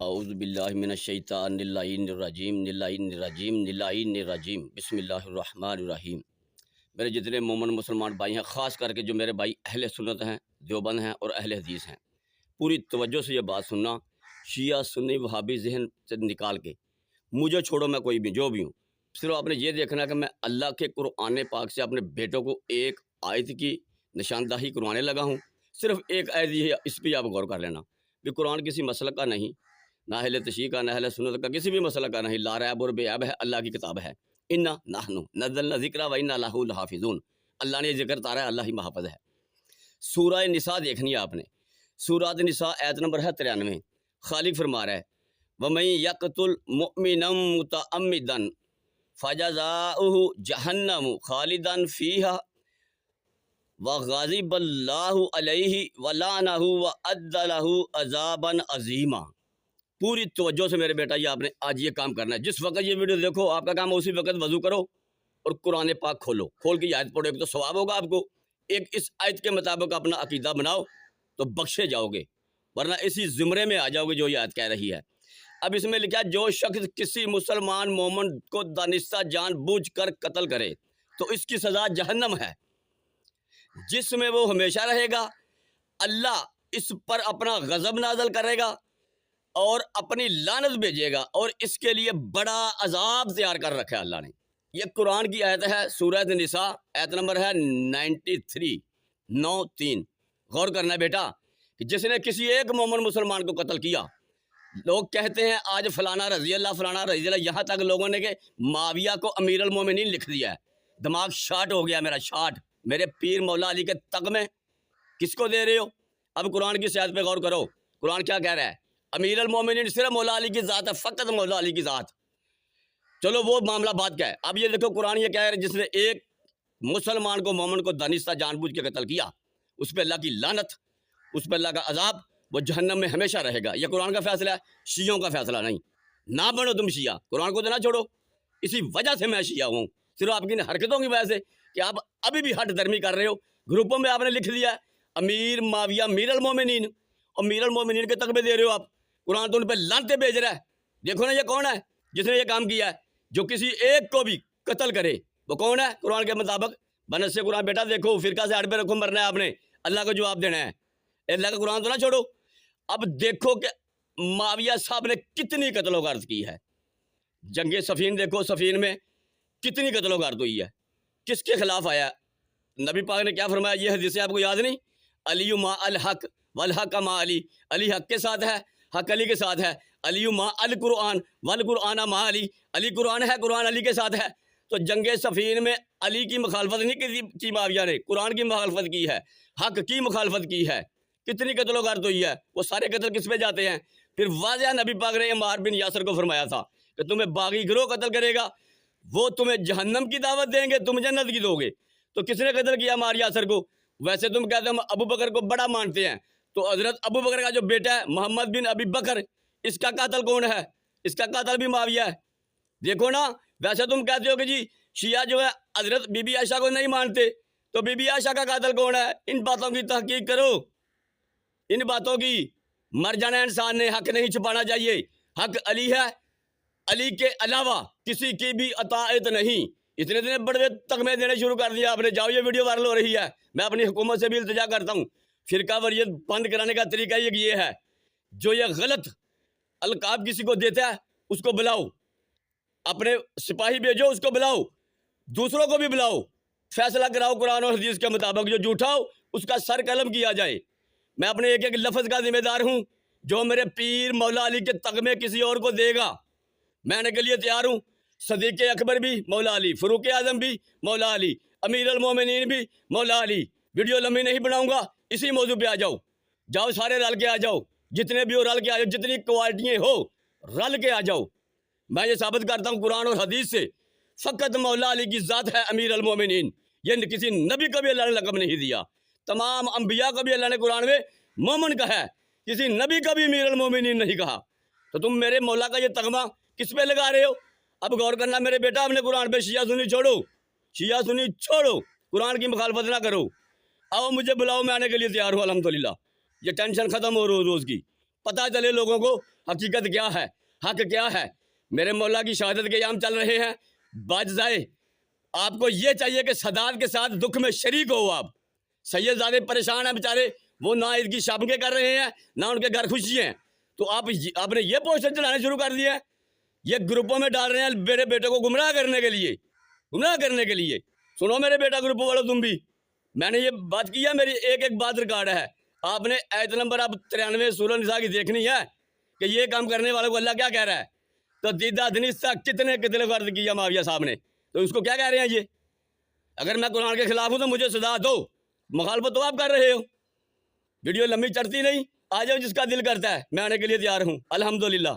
اعوذ باللہ من الشیطان الرجیم بسم اللہ الرحمن الرحیم۔ میرے جتنے مومن مسلمان بھائی ہیں، خاص کر کے جو میرے بھائی اہل سنت ہیں، دیوبند ہیں اور اہل حدیث ہیں، پوری توجہ سے یہ بات سننا۔ شیعہ سنی وہابی ذہن سے نکال کے مجھے چھوڑو، میں کوئی بھی جو بھی ہوں، صرف آپ نے یہ دیکھنا کہ میں اللہ کے قرآن پاک سے اپنے بیٹوں کو ایک آیت کی نشاندہی کروانے لگا ہوں۔ صرف ایک آیت یہ ہے، اس پہ آپ غور کر لینا کہ قرآن کسی مسلک کا نہیں، نہ اہل تشیع کا، نہ اہل سنت کا، کسی بھی مسئلہ کا نہیں، لا ریب اور بے عیب ہے، اللہ کی کتاب ہے۔ انا نحن نزلنا ذکر و انا لہ لحافظون، اللہ نے یہ ذکر اتارا ہے، اللہ ہی محافظ ہے۔ سورہ نساء دیکھنی ہے آپ نے، سورۃ نساء آیت نمبر ہے 93۔ خالق فرما رہا ہے وَمَن يَقْتُلْ مُؤْمِنًا مُتَعَمِّدًا فَجَزَاؤُهُ جَهَنَّمُ خَالِدًا فِيهَا وَغَضِبَ اللَّهُ عَلَيْهِ وَلَعْنَهُ وَأَعَدَّ لَهُ عَذَابًا عَظِيمًا۔ پوری توجہ سے میرے بیٹا، یہ آپ نے آج یہ کام کرنا ہے۔ جس وقت یہ ویڈیو دیکھو، آپ کا کام اسی وقت وضو کرو اور قرآن پاک کھولو، کھول کے یہ آیت پڑھو، ایک تو ثواب ہوگا آپ کو، ایک اس آیت کے مطابق اپنا عقیدہ بناؤ تو بخشے جاؤ گے، ورنہ اسی زمرے میں آ جاؤ گے جو یہ آیت کہہ رہی ہے۔ اب اس میں لکھا ہے جو شخص کسی مسلمان مومن کو دانستہ جان بوجھ کر قتل کرے تو اس کی سزا جہنم ہے، جس میں وہ ہمیشہ رہے گا۔ اللہ اس پر اپنا غضب نازل کرے گا اور اپنی لعنت بھیجے گا، اور اس کے لیے بڑا عذاب تیار کر رکھا ہے اللہ نے۔ یہ قرآن کی آیت ہے، سورۃ نساء، آیت نمبر ہے 93، 93۔ غور کرنا ہے بیٹا کہ جس نے کسی ایک مومن مسلمان کو قتل کیا، لوگ کہتے ہیں آج فلانا رضی اللہ، فلانا رضی اللہ، یہاں تک لوگوں نے کہ معاویہ کو امیر المومنین لکھ دیا ہے۔ دماغ شاٹ ہو گیا میرا، شاٹ۔ میرے پیر مولا علی کے تغمے کس کو دے رہے ہو؟ اب قرآن کی آیت پہ غور کرو، قرآن کیا کہہ رہا ہے؟ امیر المومنین صرف مولا علی کی ذات ہے، فقط مولا علی کی ذات۔ چلو وہ معاملہ بات کیا ہے، اب یہ دیکھو قرآن یہ کہہ رہا ہے جس نے ایک مسلمان کو، مومن کو دانستہ جان بوجھ کے قتل کیا، اس پہ اللہ کی لعنت، اس پہ اللہ کا عذاب، وہ جہنم میں ہمیشہ رہے گا۔ یہ قرآن کا فیصلہ ہے، شیعوں کا فیصلہ نہیں۔ نہ بنو تم شیعہ، قرآن کو تو نہ چھوڑو۔ اسی وجہ سے میں شیعہ ہوں، صرف آپ کی حرکتوں کی وجہ سے کہ آپ ابھی بھی ہٹ درمی کر رہے ہو۔ گروپوں میں آپ نے لکھ دیا ہے امیر معاویہ امیر المومنین، امیر المومنین کے تقبے دے رہے ہو آپ، قرآن تو ان پہ لعنتیں بھیج رہا ہے۔ دیکھو نا یہ کون ہے جس نے یہ کام کیا ہے، جو کسی ایک کو بھی قتل کرے، وہ کون ہے قرآن کے مطابق؟ بنص قرآن بیٹا دیکھو، فرقہ سے ہٹ پہ رکھو، مرنا ہے آپ نے، اللہ کو جواب دینا ہے، اللہ کا قرآن تو نہ چھوڑو۔ اب دیکھو کہ معاویہ صاحب نے کتنی قتل و غارت کی ہے۔ جنگ صفین دیکھو، صفین میں کتنی قتل و غارت ہوئی ہے، کس کے خلاف آیا؟ نبی پاک نے کیا فرمایا؟ یہ حدیث آپ کو یاد نہیں؟ علی ما الحق والحق ما علی، علی حق کے ساتھ ہے، حق علی کے ساتھ ہے۔ علی ما القرآن والقرآن ما علی، علی قرآن ہے، قرآن علی کے ساتھ ہے۔ تو جنگ صفین میں علی کی مخالفت نہیں کی معاویہ نے، قرآن کی مخالفت کی ہے، حق کی مخالفت کی ہے۔ کتنی قتل و غارت ہوئی ہے، وہ سارے قتل کس پہ جاتے ہیں؟ پھر واضح نبی پاک نے عمار بن یاسر کو فرمایا تھا کہ تمہیں باغی گروہ قتل کرے گا، وہ تمہیں جہنم کی دعوت دیں گے، تم جنت کی دو گے۔ تو کس نے قتل کیا عمار یاسر کو؟ ویسے تم کہتے ہم ابو بکر کو بڑا مانتے ہیں، تو حضرت ابو بکر کا جو بیٹا ہے محمد بن ابی بکر، اس کا قاتل کون ہے؟ اس کا قاتل بھی معاویہ ہے۔ دیکھو نا، ویسے تم کہتے ہو کہ جی شیعہ جو ہے حضرت بی بی عائشہ کو نہیں مانتے، تو بی بی عائشہ کا قاتل کون ہے؟ ان باتوں کی تحقیق کرو، ان باتوں کی۔ مر جانا انسان نے، حق نہیں چھپانا چاہیے۔ حق علی ہے، علی کے علاوہ کسی کی بھی اطاعت نہیں۔ اتنے دن بڑے تغمے دینے شروع کر دیا آپ نے، جاؤ یہ ویڈیو وائرل ہو رہی ہے۔ میں اپنی حکومت سے بھی التجا کرتا ہوں، فرقہ واریت بند کرانے کا طریقہ یہ ہے، جو یہ غلط القاب کسی کو دیتا ہے اس کو بلاؤ، اپنے سپاہی بھیجو، اس کو بلاؤ، دوسروں کو بھی بلاؤ، فیصلہ کراؤ قرآن اور حدیث کے مطابق، جو جھوٹا ہو اس کا سر قلم کیا جائے۔ میں اپنے ایک ایک لفظ کا ذمہ دار ہوں، جو میرے پیر مولا علی کے تغمے کسی اور کو دے گا میں نے کے لیے تیار ہوں۔ صدیق اکبر بھی مولا علی، فاروق اعظم بھی مولا علی، امیر المومنین بھی مولا علی۔ ویڈیو لمبی نہیں بناؤں گا، اسی موضوع پہ آ جاؤ، جاؤ سارے رل کے آ جاؤ، جتنے بھی ہو رل کے آ جاؤ، جتنی کوالٹیاں ہو رل کے آ جاؤ۔ میں یہ ثابت کرتا ہوں قرآن اور حدیث سے، فقط مولا علی کی ذات ہے امیر المومنین، یہ کسی نبی کو بھی اللہ نے لقب نہیں دیا۔ تمام انبیاء کو بھی اللہ نے قرآن میں مومن کہا ہے، کسی نبی کا بھی امیر المومنین نہیں کہا۔ تو تم میرے مولا کا یہ تغمہ کس پہ لگا رہے ہو؟ اب غور کرنا میرے بیٹا، اپنے قرآن پہ شیعہ سنی چھوڑو، شیعہ سنی چھوڑو، قرآن کی مخالفت نہ کرو۔ آؤ مجھے بلاؤ، میں آنے کے لیے تیار ہوں الحمدللہ۔ یہ ٹینشن ختم ہو روز روز کی پتہ چلے لوگوں کو حقیقت کیا ہے، حق کیا ہے۔ میرے مولا کی شہادت کے ایام چل رہے ہیں، بچ جائے۔ آپ کو یہ چاہیے کہ سادات کے ساتھ دکھ میں شریک ہو آپ۔ سید زادے پریشان ہیں بیچارے، وہ نہ عید کی شاپنگیں کر رہے ہیں، نہ ان کے گھر خوشی ہیں، تو آپ نے یہ پوسٹر چلانے شروع کر دیے ہیں، یہ گروپوں میں ڈال رہے ہیں میرے بیٹے کو گمراہ کرنے کے لیے، گمراہ کرنے کے لیے۔ سنو میرے بیٹا گروپوں والوں تم بھی، میں نے یہ بات کی ہے، میری ایک ایک بات ریکارڈ ہے۔ آپ نے آیت نمبر اب 93 سورہ نساء کی دیکھنی ہے کہ یہ کام کرنے والوں کو اللہ کیا کہہ رہا ہے۔ تو دیدہ دنیسہ کتنے قتل فرض کیا معاویہ صاحب نے، تو اس کو کیا کہہ رہے ہیں یہ؟ اگر میں قرآن کے خلاف ہوں تو مجھے سزا دو، مخالفت تو آپ کر رہے ہو۔ ویڈیو لمبی چڑھتی نہیں، آ جاؤ جس کا دل کرتا ہے، میں آنے کے لیے تیار ہوں الحمدللہ۔